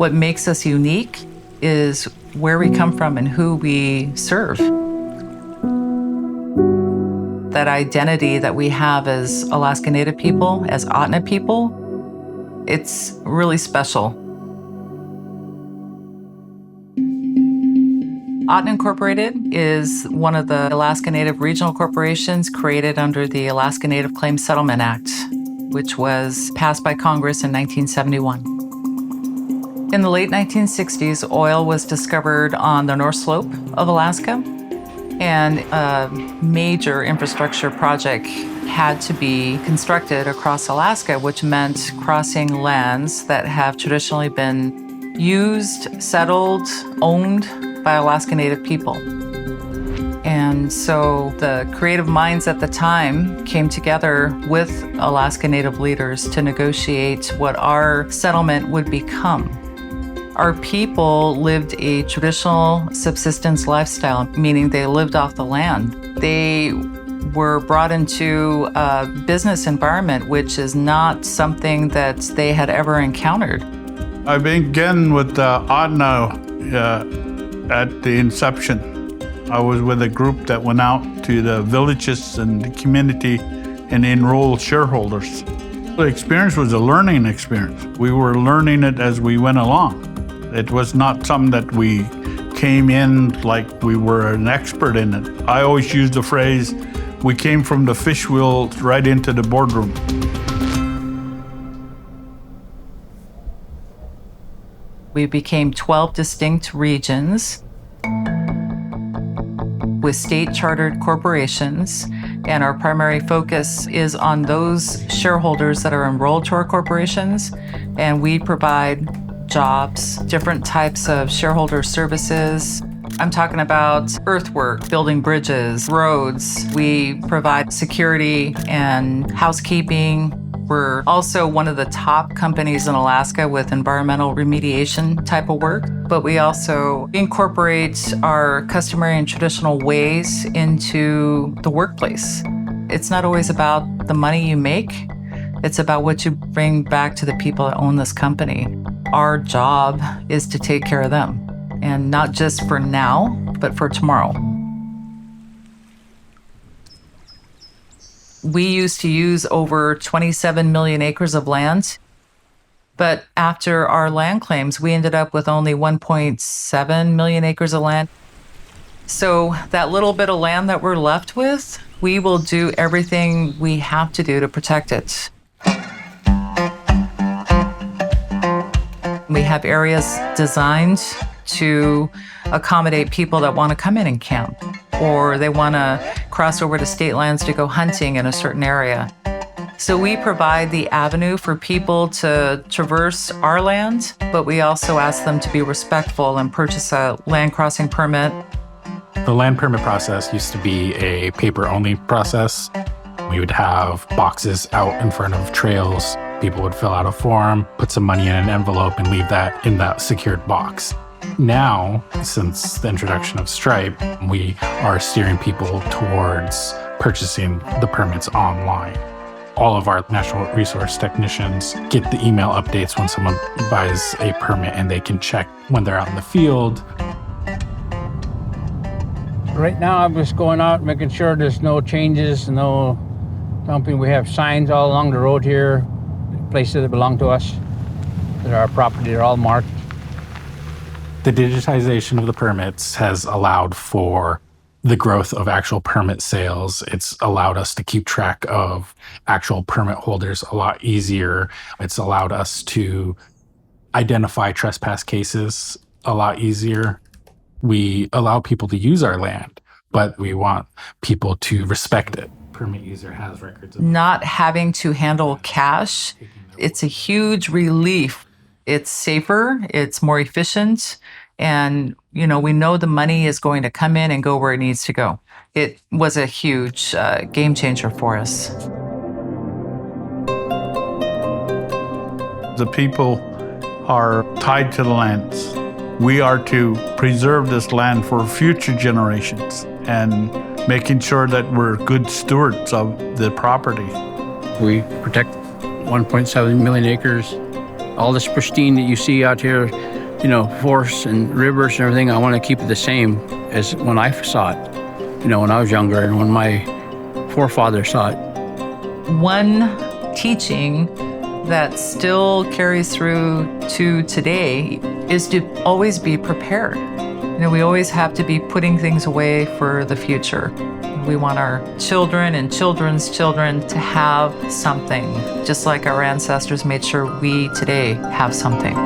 What makes us unique is where we come from and who we serve. That identity that we have as Alaska Native people, as Ahtna people, it's really special. Ahtna Incorporated is one of the Alaska Native regional corporations created under the Alaska Native Claims Settlement Act, which was passed by Congress in 1971. In the late 1960s, oil was discovered on the North Slope of Alaska, and a major infrastructure project had to be constructed across Alaska, which meant crossing lands that have traditionally been used, settled, owned by Alaska Native people. And so the creative minds at the time came together with Alaska Native leaders to negotiate what our settlement would become. Our people lived a traditional subsistence lifestyle, meaning they lived off the land. They were brought into a business environment, which is not something that they had ever encountered. I began with Ahtna at the inception. I was with a group that went out to the villages and the community and enrolled shareholders. The experience was a learning experience. We were learning it as we went along. It was not something that we came in like we were an expert in it. I always use the phrase, we came from the fishwheel right into the boardroom. We became 12 distinct regions with state-chartered corporations, and our primary focus is on those shareholders that are enrolled to our corporations, and we provide jobs, different types of shareholder services. I'm talking about earthwork, building bridges, roads. We provide security and housekeeping. We're also one of the top companies in Alaska with environmental remediation type of work, but we also incorporate our customary and traditional ways into the workplace. It's not always about the money you make, it's about what you bring back to the people that own this company. Our job is to take care of them, and not just for now, but for tomorrow. We used to use over 27 million acres of land, but after our land claims, we ended up with only 1.7 million acres of land. So that little bit of land that we're left with, we will do everything we have to do to protect it. We have areas designed to accommodate people that want to come in and camp, or they want to cross over to state lands to go hunting in a certain area. So we provide the avenue for people to traverse our land, but we also ask them to be respectful and purchase a land crossing permit. The land permit process used to be a paper-only process. We would have boxes out in front of trails. People would fill out a form, put some money in an envelope, and leave that in that secured box. Now, since the introduction of Stripe, we are steering people towards purchasing the permits online. All of our natural resource technicians get the email updates when someone buys a permit, and they can check when they're out in the field. Right now, I'm just going out, making sure there's no changes, no dumping. We have signs all along the road here, places that belong to us, that are our property, they're all marked. The digitization of the permits has allowed for the growth of actual permit sales. It's allowed us to keep track of actual permit holders a lot easier. It's allowed us to identify trespass cases a lot easier. We allow people to use our land, but we want people to respect it. Permit user has records of Not having to handle cash, it's a huge relief. It's safer, it's more efficient, and we know the money is going to come in and go where it needs to go. It was a huge game changer for us. The people are tied to the lands. We are to preserve this land for future generations and making sure that we're good stewards of the property. We protect 1.7 million acres all this pristine that you see out here, forests and rivers and everything, I want to keep it the same as when I saw it, when I was younger and when my forefathers saw it. One teaching that still carries through to today is to always be prepared. We always have to be putting things away for the future. We want our children and children's children to have something, just like our ancestors made sure we today have something.